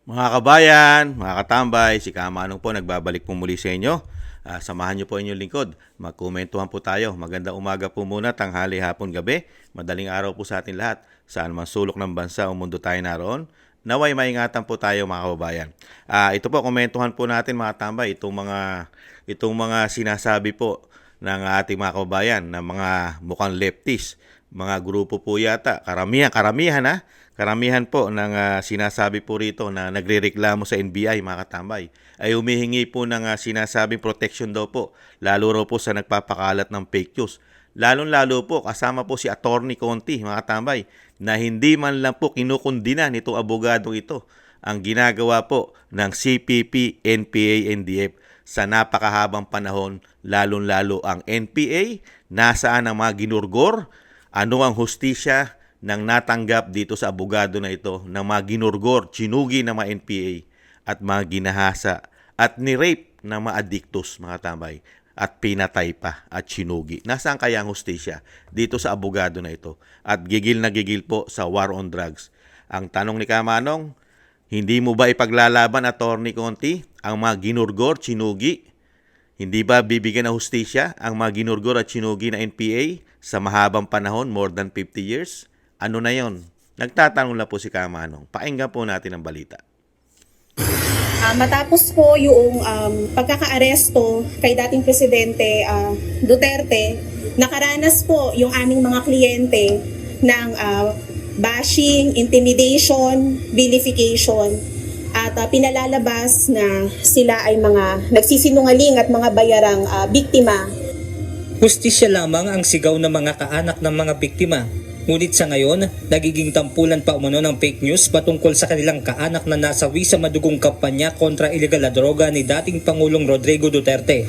Mga kabayan, mga katambay, si Kamanong po nagbabalik po muli sa inyo. Samahan niyo po inyong lingkod. Magkomentuhan po tayo. Magandang umaga po muna, tanghali, hapon, gabi. Madaling araw po sa atin lahat. Saan man sulok ng bansa o mundo tayo naroon. Naway maingatan po tayo mga kababayan. Ito po, komentuhan po natin mga tambay. Itong mga sinasabi po ng ating mga kababayan na mga mukhang leftist. Mga grupo po yata. Karamihan po ng sinasabi po rito na nagrereklamo sa NBI mga katambay ay humihingi po ng sinasabing protection daw po, lalo raw po sa nagpapakalat ng fake news. Lalong-lalo po kasama po si Attorney Conti mga katambay na hindi man lang po kinukundina nitong abogadong ito ang ginagawa po ng CPP, NPA, NDF sa napakahabang panahon, lalong-lalo ang NPA, nasaan ang mga ginurgor, ano ang hustisya nang natanggap dito sa abogado na ito ng mga ginurgor, chinugi ng mga NPA at mga ginahasa at ni-rape ng mga adiktos, mga tambay, at pinatay pa at chinugi. Nasaan kaya ang hustisya dito sa abogado na ito? At gigil na gigil po sa war on drugs. Ang tanong ni Kamanong, hindi mo ba ipaglalaban, Attorney Conti, ang mga ginurgor, chinugi? Hindi ba bibigyan ng hustisya ang mga ginurgor at chinugi na NPA sa mahabang panahon, more than 50 years? Ano na yon? Nagtatanong na po si Kamanong. Pakinggan po natin ang balita. Matapos po yung pagkakaaresto kay dating Presidente Duterte, nakaranas po yung aming mga kliyente ng bashing, intimidation, vilification, at pinalalabas na sila ay mga nagsisinungaling at mga bayarang biktima. Hustisya lamang ang sigaw ng mga kaanak ng mga biktima. Ngunit sa ngayon, nagiging tampulan pa umano ng fake news patungkol sa kanilang kaanak na nasawi sa madugong kampanya kontra illegal na droga ni dating Pangulong Rodrigo Duterte.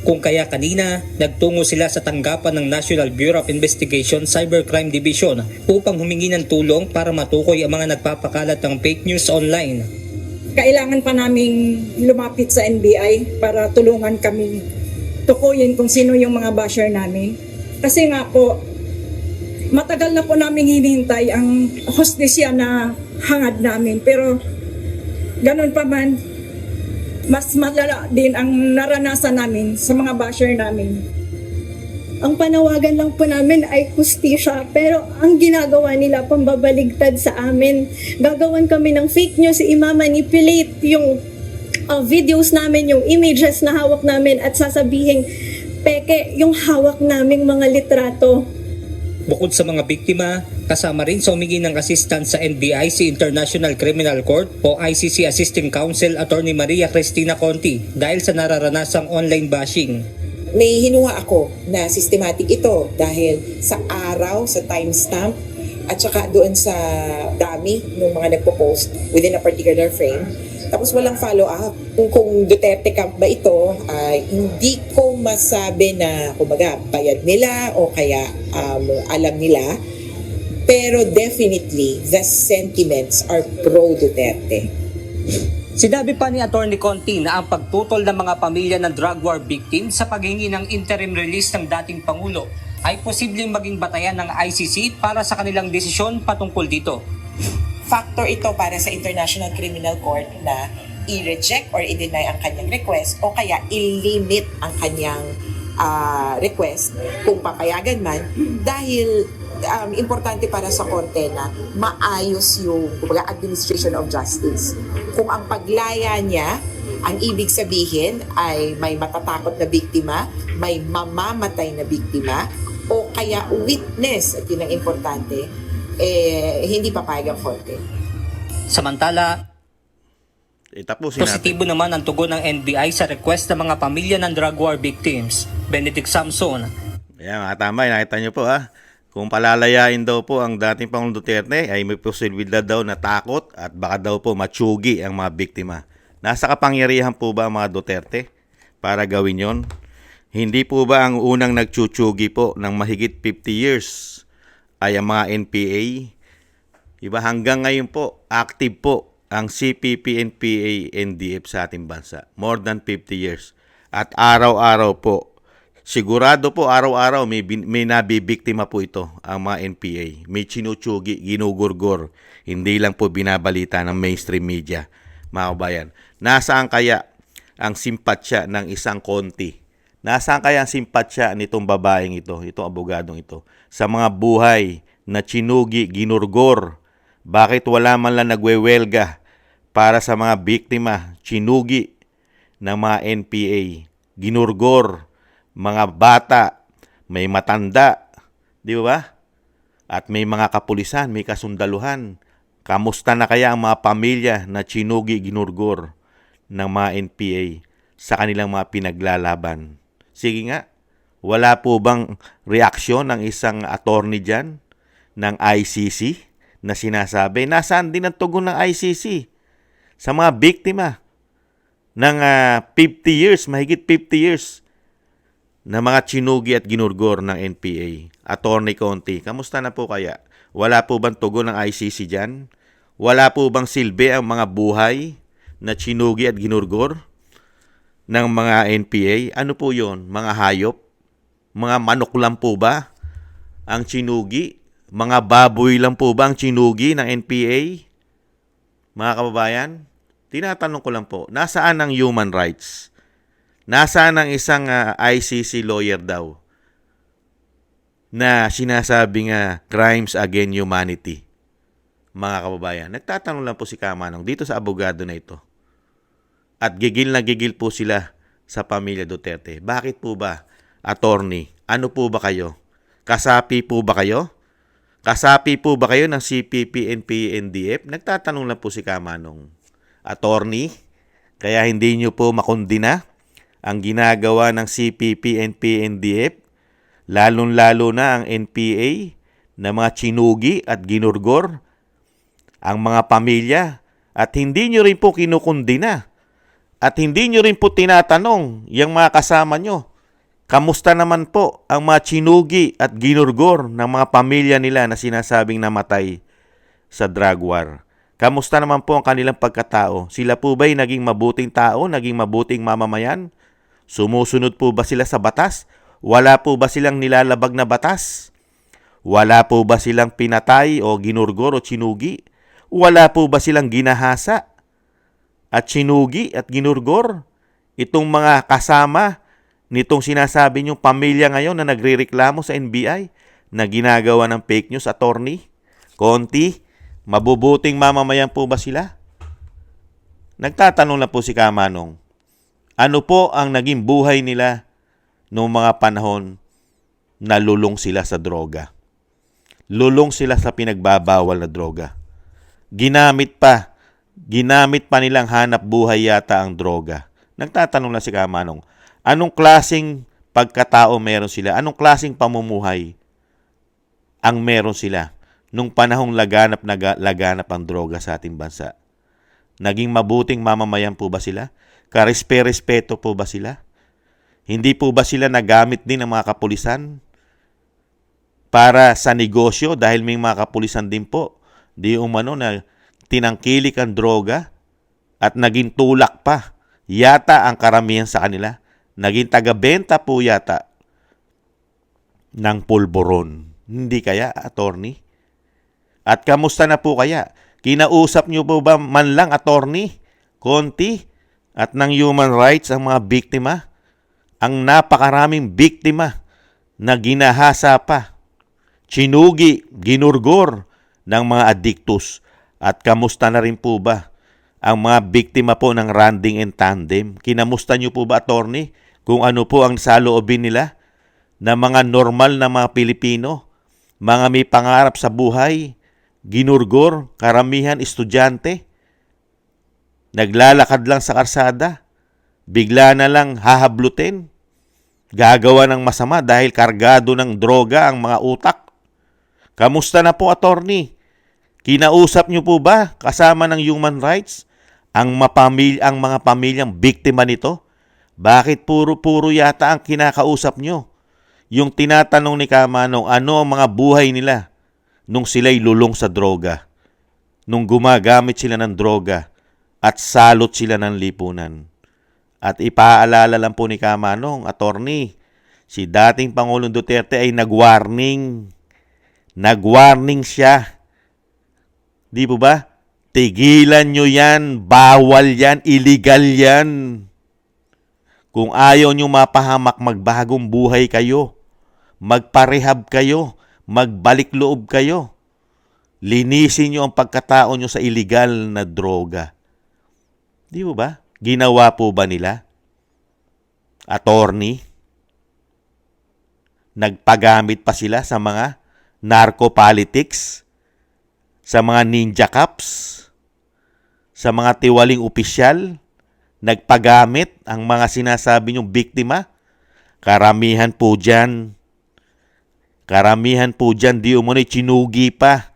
Kung kaya kanina, nagtungo sila sa tanggapan ng National Bureau of Investigation Cybercrime Division upang humingi ng tulong para matukoy ang mga nagpapakalat ng fake news online. Kailangan pa naming lumapit sa NBI para tulungan kami tukuyin kung sino yung mga basher namin. Kasi nga po, matagal na po namin hinihintay ang hostisya na hangad namin. Pero ganun pa man, mas malala din ang naranasan namin sa mga basher namin. Ang panawagan lang po namin ay hustisya, pero ang ginagawa nila pambabaligtad sa amin. Gagawan kami ng fake news, i-manipulate yung videos namin, yung images na hawak namin at sasabihin peke yung hawak naming mga litrato. Bukod sa mga biktima, kasama rin sa humingi ng assistance sa NBI si International Criminal Court o ICC Assisting Counsel Attorney Maria Cristina Conti dahil sa nararanasang online bashing. May hinuha ako na systematic ito dahil sa araw, sa timestamp, at saka doon sa dami ng mga nagpo-post within a particular frame. Tapos walang follow-up. Kung Duterte camp ba ito, hindi ko masabi na kumbaga bayad nila o kaya alam nila. Pero definitely, the sentiments are pro-Duterte. Sinabi pa ni Attorney Conti na ang pagtutol ng mga pamilya ng drug war victims sa paghingi ng interim release ng dating Pangulo ay posibleng maging batayan ng ICC para sa kanilang desisyon patungkol dito. Factor ito para sa International Criminal Court na i-reject or i-deny ang kanyang request o kaya i-limit ang kanyang request kung papayagan man dahil importante para sa korte na maayos yung kumbaga, administration of justice. Kung ang paglaya niya, ang ibig sabihin ay may matatakot na biktima, may mamamatay na biktima, o kaya witness, at yun ang importante, hindi papayag ang korte. Samantala, positibo naman ang tugon ng NBI sa request ng mga pamilya ng drug war victims. Benedict Samson. Ayan mga tambay, nakita nyo po kung palalayain daw po ang dating Pangulong Duterte ay may posibilidad daw na takot at baka daw po matsugi ang mga biktima. Nasa kapangyarihan po ba ang mga Duterte para gawin yon? Hindi po ba ang unang nagtsugi po ng mahigit 50 years ay ang mga NPA? Iba hanggang ngayon po, active po ang CPP, NPA, NDF sa ating bansa. More than 50 years. At araw-araw po, sigurado po araw-araw may nabibiktima po ito ang mga NPA. May chinutsugi, ginugurgor. Hindi lang po binabalita ng mainstream media. mga kabayan. Nasaan kaya ang simpatsya ng isang konti? Nasaan kaya ang simpatsya nitong babaeng ito, itong abogadong ito, sa mga buhay na chinugi, ginurgor? Bakit wala man lang nagwewelga para sa mga biktima, chinugi ng mga NPA, ginurgor, mga bata, may matanda, di ba? At may mga kapulisan, may kasundaluhan. Kamusta na kaya ang mga pamilya na chinugi, ginurgor ng mga NPA sa kanilang mga pinaglalaban? Sige nga, wala po bang reaksyon ng isang attorney dyan ng ICC na sinasabi, nasaan din ang tugon ng ICC sa mga biktima ng 50 years, mahigit 50 years na mga chinugi at ginurgor ng NPA? Attorney Conti, kamusta na po kaya? Wala po bang tugon ng ICC dyan? Wala po bang silbi ang mga buhay na chinugi at ginurgor ng mga NPA? Ano po yon? Mga hayop? Mga manok lang po ba ang chinugi? Mga baboy lang po ba ang chinugi ng NPA? Mga kababayan, tinatanong ko lang po, nasaan ang human rights? Nasaan ang isang ICC lawyer daw na sinasabing crimes against humanity? Mga kababayan, nagtatanong lang po si Kamanong dito sa abogado na ito. At gigil na gigil po sila sa pamilya Duterte. Bakit po ba, attorney? Ano po ba kayo? Kasapi po ba kayo? Kasapi po ba kayo ng CPP, NPA, NDF? Nagtatanong lang po si Kamanong. Attorney, kaya hindi nyo po makundina ang ginagawa ng CPP, NPA, NDF, lalong-lalo na ang NPA na mga chinugi at ginurgor ang mga pamilya, at hindi nyo rin po kinukundina at hindi nyo rin po tinatanong yung mga kasama nyo. Kamusta naman po ang mga chinugi at ginurgor ng mga pamilya nila na sinasabing namatay sa drug war? Kamusta naman po ang kanilang pagkatao? Sila po ba'y naging mabuting tao, naging mabuting mamamayan? Sumusunod po ba sila sa batas? Wala po ba silang nilalabag na batas? Wala po ba silang pinatay o ginurgor o chinugi? Wala po ba silang ginahasa at chinugi at ginurgor? Itong mga kasama nitong sinasabi niyong pamilya ngayon na nagrereklamo sa NBI na ginagawa ng fake news, attorney Conti, mabubuting mamamayan po ba sila? Nagtatanong na po si Kamanong, ano po ang naging buhay nila noong mga panahon na lulong sila sa droga? Lulong sila sa pinagbabawal na droga. Ginamit pa nilang hanap buhay yata ang droga. Nagtatanong na si Kamanong, anong klaseng pagkatao meron sila? Anong klaseng pamumuhay ang meron sila nung panahong laganap ang droga sa ating bansa? Naging mabuting mamamayan po ba sila? Karespe-respeto po ba sila? Hindi po ba sila nagamit din ng mga kapulisan para sa negosyo dahil may mga kapulisan din po di umano na tinangkilik ang droga at naging tulak pa yata ang karamihan sa kanila. Naging taga-benta po yata ng pulburon. Hindi kaya, attorney? At kamusta na po kaya? Kinausap nyo po ba man lang, attorney Conti, at ng human rights ang mga biktima? Ang napakaraming biktima na ginahasa pa, chinugi, ginurgor ng mga adiktus. At kamusta na rin po ba ang mga biktima po ng randing and tandem? Kinamusta nyo po ba, attorney, kung ano po ang saloobin nila na mga normal na mga Pilipino, mga may pangarap sa buhay, ginurgor, karamihan estudyante, naglalakad lang sa karsada, bigla na lang hahablutin, gagawa ng masama dahil kargado ng droga ang mga utak. Kamusta na po, attorney? Kinausap niyo po ba kasama ng human rights ang mga pamilyang biktima nito? Bakit puro-puro yata ang kinakausap niyo? Yung tinatanong ni Kamanong, ano ang mga buhay nila nung sila'y lulong sa droga? Nung gumagamit sila ng droga at salot sila ng lipunan. At ipaalala lang po ni Kamanong, attorney, si dating Pangulong Duterte ay nag-warning. Nag-warning siya. Di po ba? Tigilan nyo yan. Bawal yan. Illegal yan. Kung ayaw nyo mapahamak, magbagong buhay kayo. Magparehab kayo. Magbalik loob kayo. Linisin nyo ang pagkatao nyo sa illegal na droga. Di ba? Ginawa po ba nila? Attorney? Nagpagamit pa sila sa mga narco-politics? Sa mga ninja cops? Sa mga tiwaling opisyal? Nagpagamit ang mga sinasabi nyong biktima? Karamihan po dyan, di umano'y chinugi pa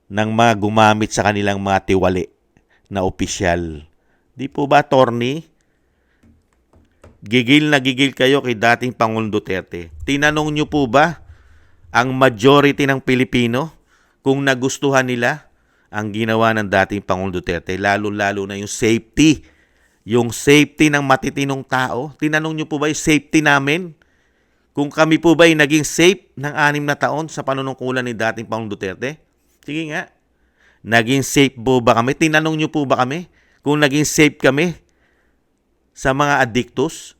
ng mga gumamit sa kanilang mga tiwali na opisyal. Di po ba, attorney? Gigil na gigil kayo kay dating Pangulong Duterte. Tinanong nyo po ba ang majority ng Pilipino kung nagustuhan nila ang ginawa ng dating Pangulong Duterte? Lalo-lalo na yung safety. Yung safety ng matitinong tao. Tinanong nyo po ba yung safety namin? Kung kami po ba ay naging safe ng 6 na taon sa panunungkulan ni dating Pangulong Duterte? Sige nga. Naging safe po ba kami? Tinanong nyo po ba kami kung naging safe kami sa mga addictus,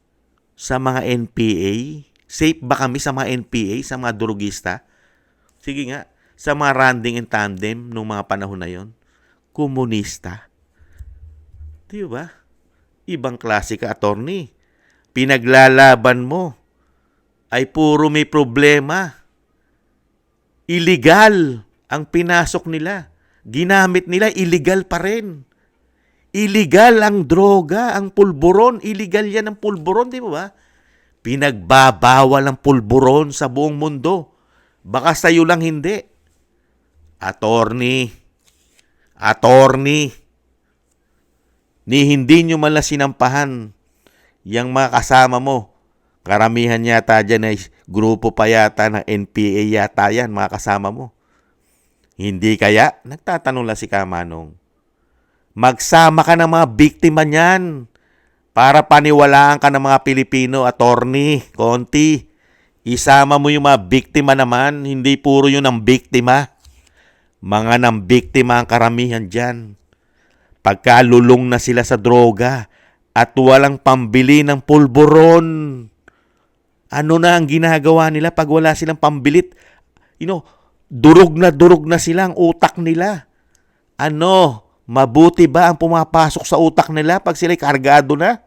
sa mga NPA? Safe ba kami sa mga NPA, sa mga drugista? Sige nga. Sa mga randing and tandem nung mga panahon na yon, komunista. Di ba? Ibang klase ka, attorney. Pinaglalaban mo ay puro may problema. Illegal ang pinasok nila. Ginamit nila, illegal pa rin. Illegal ang droga, ang pulburon. Illegal yan ang pulburon, di ba? Pinagbabawal ang pulburon sa buong mundo. Baka sa'yo lang hindi. Attorney, ni hindi nyo mala sinampahan yung mga kasama mo. Karamihan yata dyan ay grupo pa yata ng NPA yata yan, mga kasama mo. Hindi kaya? Nagtatanong lang si Kamanong. Magsama ka ng mga biktima niyan para paniwalaan ka ng mga Pilipino, attorney, konti. Isama mo yung mga biktima naman, hindi puro yun ang biktima. Mga nang biktima ang karamihan dyan. Pagkalulong na sila sa droga at walang pambili ng pulburon. Ano na ang ginagawa nila pag wala silang pambilit? Durog na sila ang utak nila. Mabuti ba ang pumapasok sa utak nila pag sila'y kargado na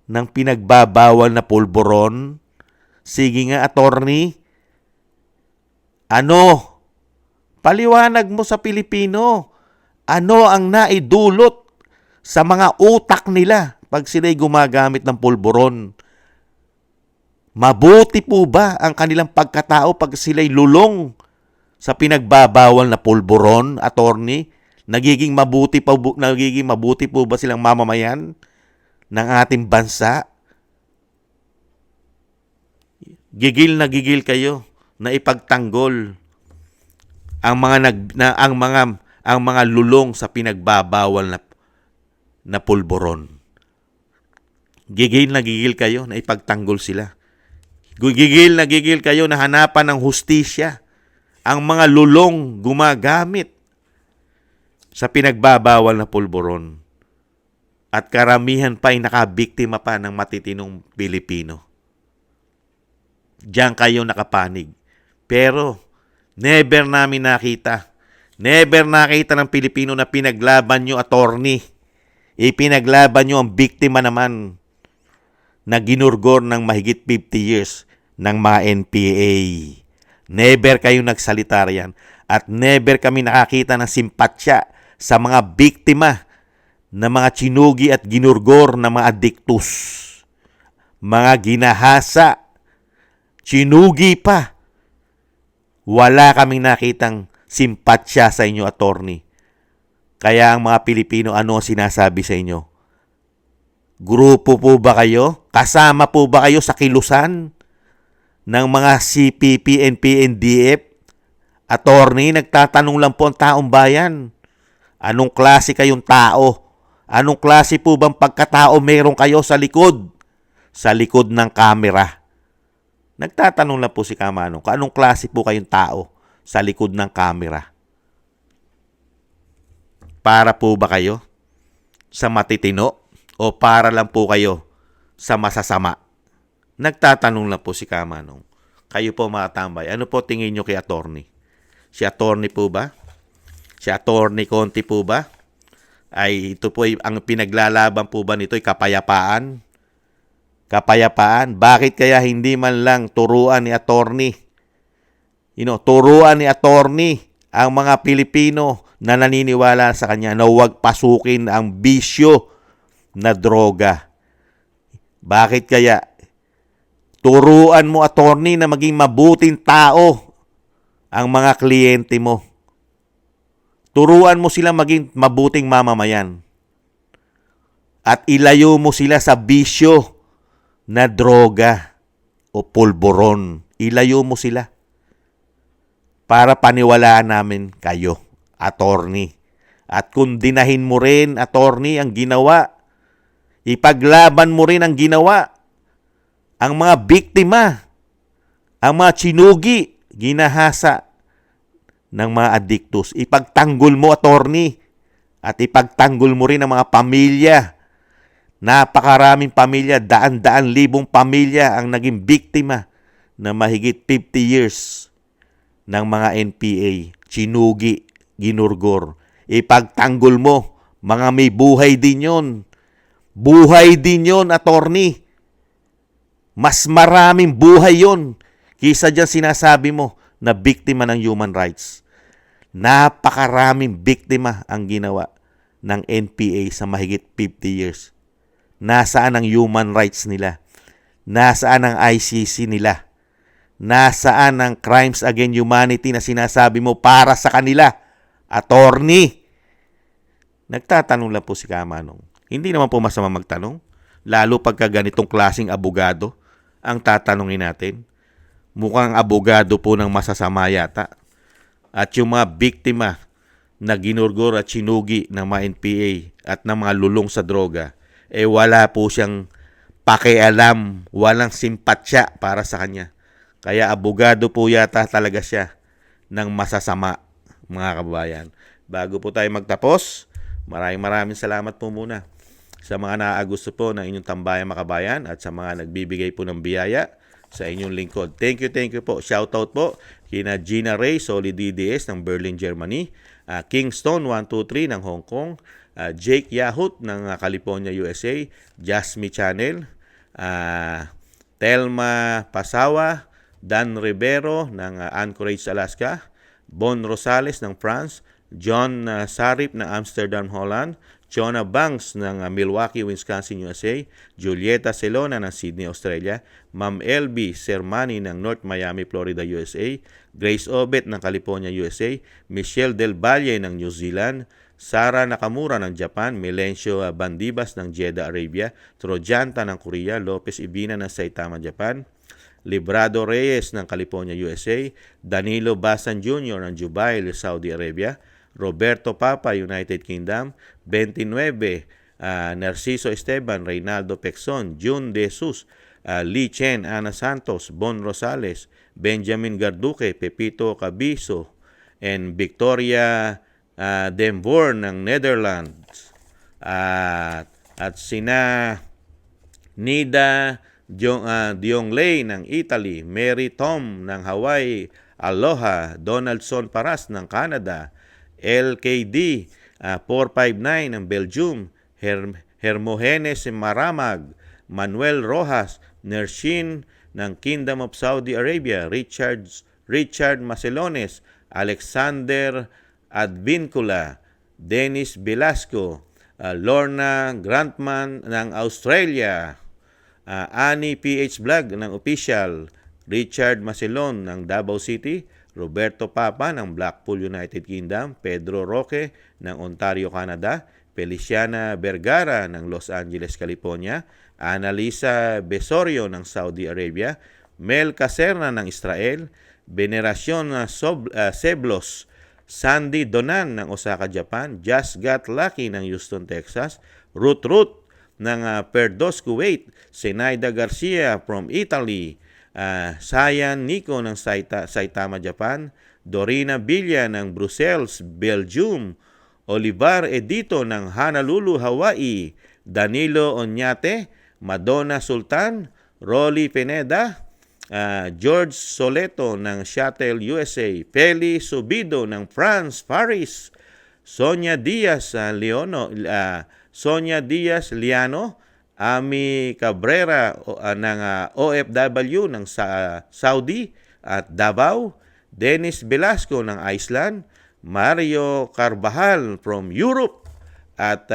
ng pinagbabawal na pulburon? Sige nga, attorney. Paliwanag mo sa Pilipino. Ano ang naidulot sa mga utak nila pag sila'y gumagamit ng pulburon? Mabuti po ba ang kanilang pagkatao pag sila'y lulong sa pinagbabawal na pulburon, attorney? Nagiging mabuti po ba silang mamamayan ng ating bansa? Gigil na gigil kayo na ipagtanggol ang mga lulong sa pinagbabawal na pulburon. Gigil na gigil kayo na ipagtanggol sila. Gigil na gigil kayo na hanapan ng hustisya ang mga lulong gumagamit sa pinagbabawal na pulburon. At karamihan pa ay nakabiktima pa ng matitinong Pilipino. Diyan kayo nakapanig. Pero never namin nakita ng Pilipino na pinaglaban nyo, attorney. Ipinaglaban nyo ang biktima naman na ginurgor ng mahigit 50 years ng mga NPA. Never kayong nagsalita riyan. At never kami nakakita ng simpatsya sa mga biktima na mga chinugi at ginurgor na mga addictus. Mga ginahasa, chinugi pa. Wala kaming nakitang simpatsya sa inyo, attorney. Kaya ang mga Pilipino, ano ang sinasabi sa inyo? Grupo po ba kayo? Kasama po ba kayo sa kilusan ng mga CPP, NP, NDF? Attorney, nagtatanong lang po ang taong bayan. Anong klase kayong tao? Anong klase po bang pagkatao meron kayo sa likod? Sa likod ng kamera. Nagtatanong lang po si Kamanong, anong klase po kayong tao sa likod ng kamera? Para po ba kayo sa matitino o para lang po kayo sa masasama? Nagtatanong lang po si Kamanong. Kayo po mga tambay, ano po tingin nyo kay attorney? Si attorney po ba? Si attorney Conti po ba? Ay ito po ang pinaglalaban po ba nito ay kapayapaan? Kapayapaan? Bakit kaya hindi man lang turuan ni attorney? Turuan ni attorney ang mga Pilipino na naniniwala sa kanya na huwag pasukin ang bisyo na droga. Bakit kaya? Turuan mo, attorney, na maging mabuting tao ang mga kliyente mo. Turuan mo sila maging mabuting mamamayan. At ilayo mo sila sa bisyo na droga o pulburon. Ilayo mo sila para paniwalaan namin kayo, attorney. At kung dinahin mo rin, attorney, ang ginawa, ipaglaban mo rin ang ginawa, ang mga biktima, ang mga chinugi, ginahasa ng mga addictus. Ipagtanggol mo, attorney, at ipagtanggol mo rin ang mga pamilya. Napakaraming pamilya, daan-daan libong pamilya ang naging biktima na mahigit 50 years ng mga NPA. Chinugi, ginurgor. Ipagtanggol mo, mga may buhay din yon. Buhay din yon, attorney. Mas maraming buhay yon kaysa dyan sinasabi mo na biktima ng human rights. Napakaraming biktima ang ginawa ng NPA sa mahigit 50 years. Nasaan ang human rights nila? Nasaan ang ICC nila? Nasaan ang crimes against humanity na sinasabi mo para sa kanila? Attorney! Nagtatanong lang po si Kamanong. Hindi naman po masama magtanong. Lalo pagka ganitong klaseng abogado ang tatanungin natin. Mukhang abogado po ng masasama yata. At yung mga biktima na ginurgor at sinugi ng mga NPA at ng mga lulong sa droga, wala po siyang pakialam, walang simpatsya para sa kanya. Kaya abogado po yata talaga siya ng masasama, mga kababayan. Bago po tayo magtapos, maraming salamat po muna sa mga naagusto po ng inyong tambayang makabayan at sa mga nagbibigay po ng biyaya sa inyong lingkod. Thank you po. Shoutout po kina Gina Ray, Solid DDS ng Berlin, Germany, Kingston 123 ng Hong Kong, Jake Yahut ng California, USA, Jasmine Channel, Telma Pasawa, Dan Rivero ng Anchorage, Alaska, Bon Rosales ng France, John Sarip ng Amsterdam, Holland, Jonah Banks ng Milwaukee, Wisconsin, USA, Julieta Celona ng Sydney, Australia, Ma'am LB Sermani ng North Miami, Florida, USA, Grace Obet ng California, USA, Michelle Del Valle ng New Zealand, Sara Nakamura ng Japan, Melencio Bandibas ng Jeddah, Arabia, Trojanta ng Korea, Lopez Ibina ng Saitama, Japan, Librado Reyes ng California, USA, Danilo Basan Jr. ng Jubail, Saudi Arabia, Roberto Papa, United Kingdom, 29, Narciso Esteban, Reynaldo Pexon, June De Jesus, Lee Chen, Ana Santos, Bon Rosales, Benjamin Garduque, Pepito Cabiso, and Victoria Denvor ng Netherlands, at sina Nida Diongley ng Italy, Mary Tom ng Hawaii, Aloha, Donaldson Paras ng Canada, LKD 459 ng Belgium, Hermogenes Maramag, Manuel Rojas, Nershin ng Kingdom of Saudi Arabia, Richard Macelones, Alexander Advincula, Dennis Velasco, Lorna Grantman ng Australia, Annie PH Vlog ng Official, Richard Macelon ng Davao City, Roberto Papa ng Blackpool, United Kingdom, Pedro Roque ng Ontario, Canada, Feliciana Vergara ng Los Angeles, California, Annalisa Besorio ng Saudi Arabia, Mel Caserna ng Israel, Veneracion Seblos, Sandy Donan ng Osaka, Japan, Just Got Lucky ng Houston, Texas, Ruth ng Perdos, Kuwait, Zenaida Garcia from Italy, Sayan Nico ng Saitama, Japan, Dorina Villa ng Brussels, Belgium, Olivar Edito ng Honolulu, Hawaii, Danilo Oñate, Madonna Sultan, Rolly Pineda, George Soleto ng Seattle, USA, Feli Subido ng France, Paris, Sonia Diaz Liano, Ami Cabrera ng OFW ng Saudi at Davao, Dennis Velasco ng Iceland, Mario Carvajal from Europe at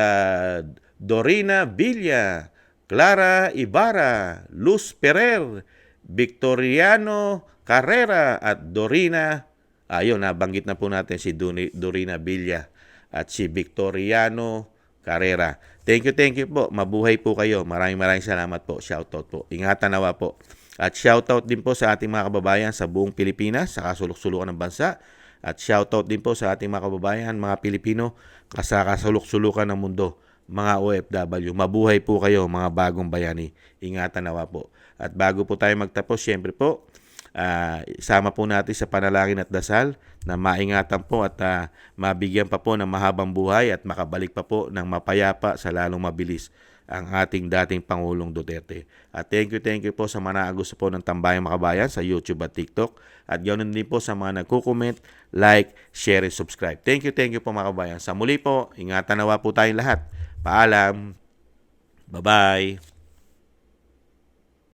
Dorina Villa, Clara Ibarra, Luz Ferrer, Victoriano Carrera at Dorina. Ayun, nabanggit na po natin si Dorina Villa at si Victoriano Carrera. Thank you po. Mabuhay po kayo. Maraming salamat po. Shoutout po. Ingatan nawa po. At shoutout din po sa ating mga kababayan sa buong Pilipinas, sa kasulok-sulukan ng bansa. At shoutout din po sa ating mga kababayan, mga Pilipino, sa kasulok-sulukan ng mundo, mga OFW. Mabuhay po kayo, mga bagong bayani. Ingatan nawa po. At bago po tayo magtapos, syempre po, isama po natin sa panalangin at dasal na maingatan po at mabigyan pa po ng mahabang buhay at makabalik pa po ng mapayapa sa lalong mabilis ang ating dating Pangulong Duterte. At thank you po sa mga gusto po ng Tambayang Makabayan sa YouTube at TikTok. At ganoon din po sa mga nagko-comment, like, share, and subscribe. Thank you po mga kabayan. Sa muli po, ingatan nawa po tayong lahat. Paalam. Bye-bye.